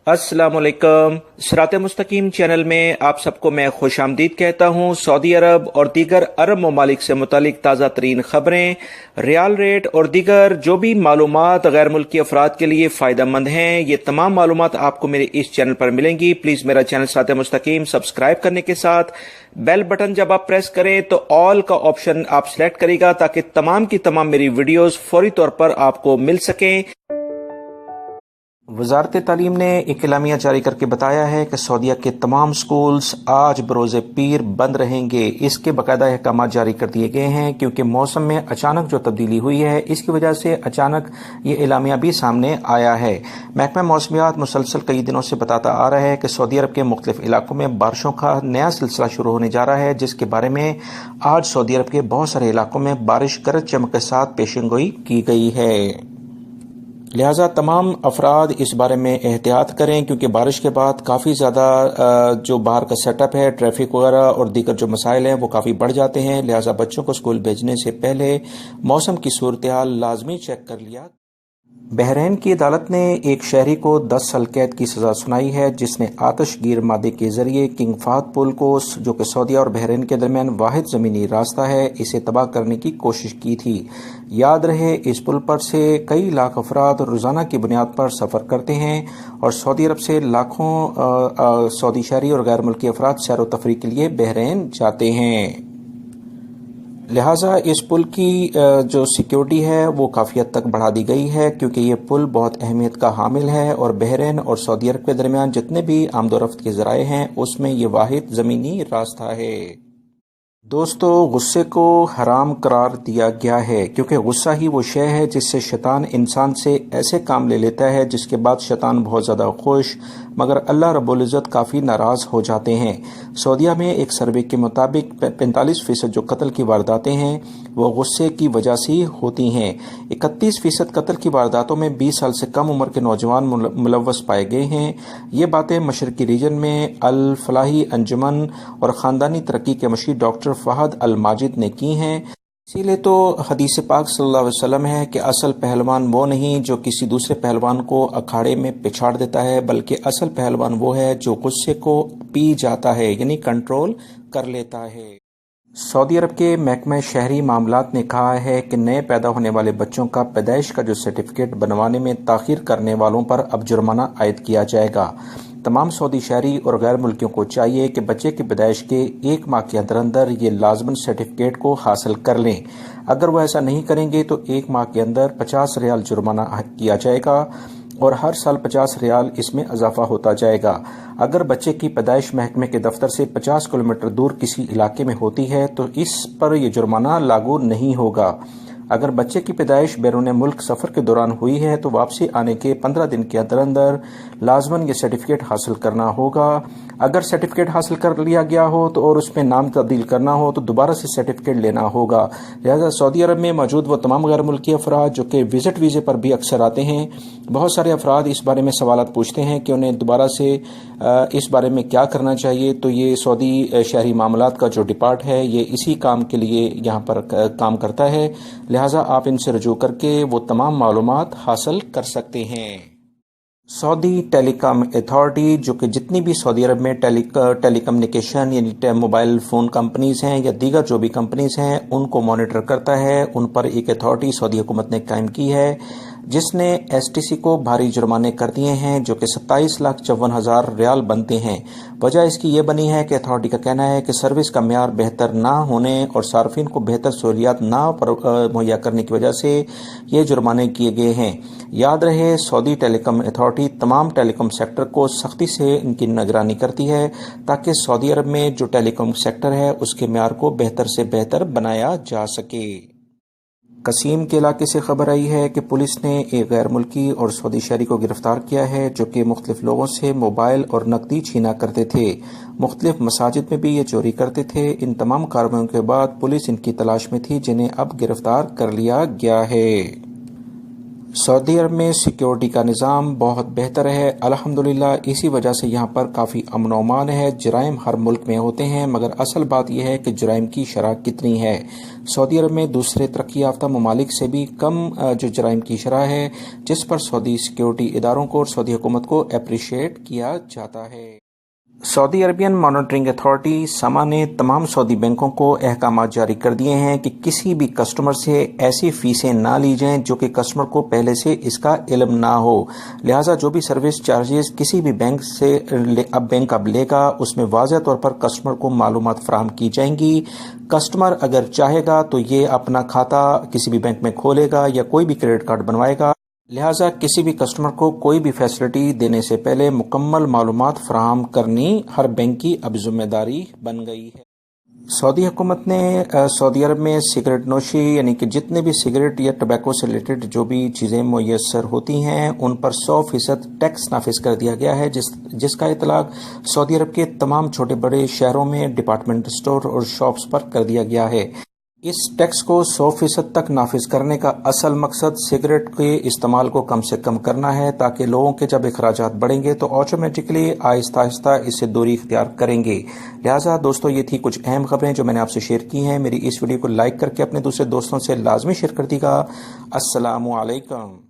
अस्सलाम वालेकुम। सिरात मुस्तकीम चैनल में आप सबको मैं खुश आमदीद कहता हूँ। सऊदी अरब और दीगर अरब ममालिक से मुतालिक ताज़ा तरीन खबरें, रियाल रेट और दीगर जो भी मालूमात गैर मुल्की अफराद के लिए फ़ायदा मंद हैं, ये तमाम मालूमात आपको मेरे इस चैनल पर मिलेंगी। प्लीज़ मेरा चैनल सिरात मुस्तकीम सब्सक्राइब करने के साथ बेल बटन जब आप प्रेस करें तो ऑल का ऑप्शन आप सिलेक्ट करेगा ताकि तमाम की तमाम मेरी वीडियोस फौरी तौर पर आपको मिल सकें। वजारत तालीम ने एक एलामिया जारी करके बताया है कि सऊदीया के तमाम स्कूल्स आज बरोज़ पीर बंद रहेंगे। इसके बाकायदा अहकाम जारी कर दिए गए हैं क्योंकि मौसम में अचानक जो तब्दीली हुई है इसकी वजह से अचानक ये एलामिया भी सामने आया है। महकमा मौसमियात मुसलसल कई दिनों से बताता आ रहा है कि सऊदी अरब के मुख्तलिफ इलाकों में बारिशों का नया सिलसिला शुरू होने जा रहा है, जिसके बारे में आज सऊदी अरब के बहुत सारे इलाकों में बारिश गरज चमक के साथ पेशेंगोई की गई है। लिहाजा तमाम अफराद इस बारे में एहतियात करें क्योंकि बारिश के बाद काफ़ी ज़्यादा जो बाहर का सेटअप है, ट्रैफिक वगैरह और दीगर जो मसाइल हैं वो काफ़ी बढ़ जाते हैं। लिहाजा बच्चों को स्कूल भेजने से पहले मौसम की सूरत हाल लाजमी चेक कर लिया। बहरीन की अदालत ने एक शहरी को 10 साल कैद की सजा सुनाई है जिसने आतशगीर मादे के जरिए किंग फहद पुल को, जो कि सऊदीया और बहरीन के दरमियान वाहिद ज़मीनी रास्ता है, इसे तबाह करने की कोशिश की थी। याद रहे इस पुल पर से कई लाख अफराद रोज़ाना की बुनियाद पर सफ़र करते हैं और सऊदी अरब से लाखों सऊदी शहरी और गैर मुल्की अफराद सैर व तफरीह के लिए बहरीन जाते हैं। लिहाजा इस पुल की जो सिक्योरिटी है वो काफ़ी हद तक बढ़ा दी गई है क्योंकि ये पुल बहुत अहमियत का हामिल है और बहरीन और सऊदी अरब के दरमियान जितने भी आमदोरफ्त के ज़राए हैं उसमें ये वाहिद ज़मीनी रास्ता है। दोस्तों, गुस्से को हराम करार दिया गया है क्योंकि गुस्सा ही वो शय है जिससे शैतान इंसान से ऐसे काम ले लेता है जिसके बाद शैतान बहुत ज़्यादा खुश मगर अल्लाह रब्बुल इज़्ज़त काफ़ी नाराज़ हो जाते हैं। सऊदीया में एक सर्वे के मुताबिक 45% जो कत्ल की वारदातें हैं वो गुस्से की वजह से होती हैं। 31% कत्ल की वारदातों में 20 साल से कम उम्र के नौजवान मुलव्वस पाए गए हैं। ये बातें मशरकी रीजन में अल फलाही अंजुमन और ख़ानदानी तरक्की के मशीर डॉक्टर फहद अल माजिद ने की हैं। इसीलिए तो हदीस पाक सल्लल्लाहु अलैहि वसल्लम है कि असल पहलवान वो नहीं जो किसी दूसरे पहलवान को अखाड़े में पिछाड़ देता है, बल्कि असल पहलवान वो है जो गुस्से को पी जाता है, यानी कंट्रोल कर लेता है। सऊदी अरब के महकमा शहरी मामलात ने कहा है कि नए पैदा होने वाले बच्चों का पैदाइश का जो सर्टिफिकेट बनवाने में ताख़ीर करने वालों पर अब जुर्माना आयद किया जाएगा। तमाम सऊदी शहरी और गैर मुल्कियों को चाहिए कि बच्चे की पैदाइश के 1 माह के अंदर अंदर ये लाजमन सर्टिफिकेट को हासिल कर लें। अगर वो ऐसा नहीं करेंगे तो 1 माह के अंदर 50 रियाल जुर्माना किया जाएगा और हर साल 50 रियाल इसमें इजाफा होता जाएगा। अगर बच्चे की पैदाइश महकमे के दफ्तर से 50 किलोमीटर दूर किसी इलाके में होती है तो इस पर यह जुर्माना लागू नहीं होगा। अगर बच्चे की पैदाइश बैरून मुल्क सफ़र के दौरान हुई है तो वापसी आने के 15 दिन के अंदर अंदर लाजमन ये सर्टिफिकेट हासिल करना होगा। अगर सर्टिफिकेट हासिल कर लिया गया हो तो और उसमें नाम तब्दील करना हो तो दोबारा से सर्टिफिकेट लेना होगा। लिहाजा सऊदी अरब में मौजूद वो तमाम गैर मुल्की अफराद जो कि विजिट वीज़े पर भी अक्सर आते हैं, बहुत सारे अफराद इस बारे में सवाल पूछते हैं कि उन्हें दोबारा से इस बारे में क्या करना चाहिए। तो ये सऊदी शहरी मामलात का जो डिपार्ट है ये इसी काम के लिए यहाँ पर काम करता है। लिहाजा आप इनसे रजू करके वो तमाम मालूमात हासिल कर सकते हैं। सऊदी टेलीकॉम अथॉरिटी, जो कि जितनी भी सऊदी अरब में टेलीकम्युनिकेशन यानी मोबाइल फ़ोन कंपनीज़ हैं या दीगर जो भी कंपनीज़ हैं उनको मॉनिटर करता है, उन पर एक अथॉरिटी सऊदी हुकूमत ने कायम की है जिसने एसटीसी को भारी जुर्माने कर दिए हैं जो कि 27,54,000 रियाल बनते हैं। वजह इसकी ये बनी है कि अथॉरिटी का कहना है कि सर्विस का म्यार बेहतर ना होने और सार्फिन को बेहतर सहूलियात ना मुहैया करने की वजह से ये जुर्माने किए गए हैं। याद रहे सऊदी टेलीकॉम अथॉरिटी तमाम टेलीकॉम सेक्टर को सख्ती से इनकी निगरानी करती है ताकि सऊदी अरब में जो टेलीकॉम सेक्टर है उसके म्यार को बेहतर से बेहतर बनाया जा सके। कसीम के इलाके से खबर आई है कि पुलिस ने एक गैर मुल्की और सऊदी शहरी को गिरफ्तार किया है जो कि मुख्तलिफ लोगों से मोबाइल और नकदी छीना करते थे। मुख्तलिफ मसाजिद में भी ये चोरी करते थे। इन तमाम कार्रवाइयों के बाद पुलिस इनकी तलाश में थी जिन्हें अब गिरफ्तार कर लिया गया है। सऊदी अरब में सिक्योरिटी का निज़ाम बहुत बेहतर है अल्हम्दुलिल्लाह। इसी वजह से यहाँ पर काफ़ी अमन व अमान है। जराइम हर मुल्क में होते हैं, मगर असल बात यह है कि जराइम की शरह कितनी है। सऊदी अरब में दूसरे तरक्की याफ्ता ममालिक से भी कम जो जराइम की शरह है, जिस पर सऊदी सिक्योरिटी इदारों को और सऊदी हुकूमत को अप्रिशिएट किया जाता है। सऊदी अरबियन मॉनिटरिंग अथॉरिटी समा ने तमाम सऊदी बैंकों को अहकाम जारी कर दिए हैं कि किसी भी कस्टमर से ऐसी फीसें ना ली जाएं जो कि कस्टमर को पहले से इसका इल्म ना हो। लिहाजा जो भी सर्विस चार्जेस किसी भी बैंक से बैंक अब लेगा, उसमें वाज़ह तौर पर कस्टमर को मालूमात फराहम की जाएंगी। कस्टमर अगर चाहेगा तो ये अपना खाता किसी भी बैंक में खोलेगा या कोई भी क्रेडिट कार्ड बनवाएगा। लिहाजा किसी भी कस्टमर को कोई भी फैसिलिटी देने से पहले मुकम्मल मालूमात फराहम करनी हर बैंक की अब जिम्मेदारी बन गई है। सऊदी हुकूमत ने सऊदी अरब में सिगरेट नोशी यानी कि जितने भी सिगरेट या टबैको से रिलेटेड जो भी चीज़ें मुयस्सर होती हैं उन पर 100% टैक्स नाफिज कर दिया गया है, जिसका इतलाक सऊदी अरब के तमाम छोटे बड़े शहरों में डिपार्टमेंट स्टोर और शॉप्स पर कर दिया गया है। इस टैक्स को 100% तक नाफिज करने का असल मकसद सिगरेट के इस्तेमाल को कम से कम करना है, ताकि लोगों के जब अखराजात बढ़ेंगे तो ऑटोमेटिकली आहिस्ता आहिस्ता इससे दूरी इख्तियार करेंगे। लिहाजा दोस्तों, ये थी कुछ अहम खबरें जो मैंने आपसे शेयर की हैं। मेरी इस वीडियो को लाइक करके अपने दूसरे दोस्तों से लाजमी शेयर कर दीजिएगा। अस्सलामु अलैकुम।